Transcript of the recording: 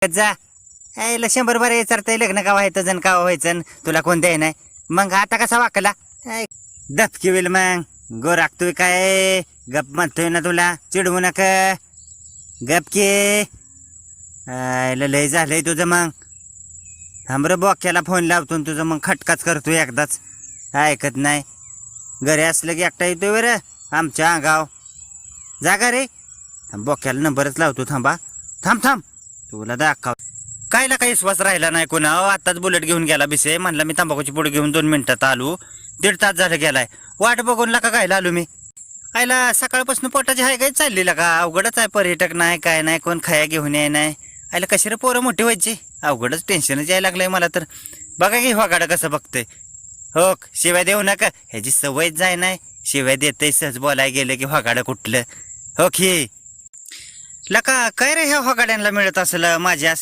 जा यायला 100 बार विचारतंय लग्न का व्हायचं जण का व्हायचं न तुला कोण द्याय नाही. मग आता कसा वाकला दबकी होईल मग. गोराखतोय काय गप म्हणतोय ना तुला चिडवू नका गपके. लय झालंय तुझं. मग थांब रे बोक्याला फोन लावतो तुझं मग खटकाच करतोय एकदाच. ऐकत नाही. घरी असलं की एकटा येतोय बरं आमच्या अंगाव. जागा रे बोक्याला नंबरच लावतो. थांबा थांब थांब तुला दाखव. कायला काही विश्वास राहिला नाही कोणा. आताच बुलेट घेऊन गेला बिसे. म्हणला मी तंबाखूची पुढे घेऊन 2 मिनिटात आलो. 1.5 तास झालं गेलाय. वाट बघून का गायला आलो मी. आयला सकाळपासून पोटाची हाय काय चाललेला का. अवघडच आहे. पर्यटक नाही काय नाही कोण खाया घेऊन याय नाही. आयला कशी रे पोरं मोठी व्हायची. अवघडच टेन्शनच यायला लागलंय मला तर. बघा की वागाडं कसं बघतंय. हो शिवाय देऊ नका. ह्याची सवयच जाय नाही. शिवाय देतय सहज बोलाय गेलं की वागाडं कुठलं. हो की लका काय रे ह्या वागाड्यांना मिळत असेल माझ्या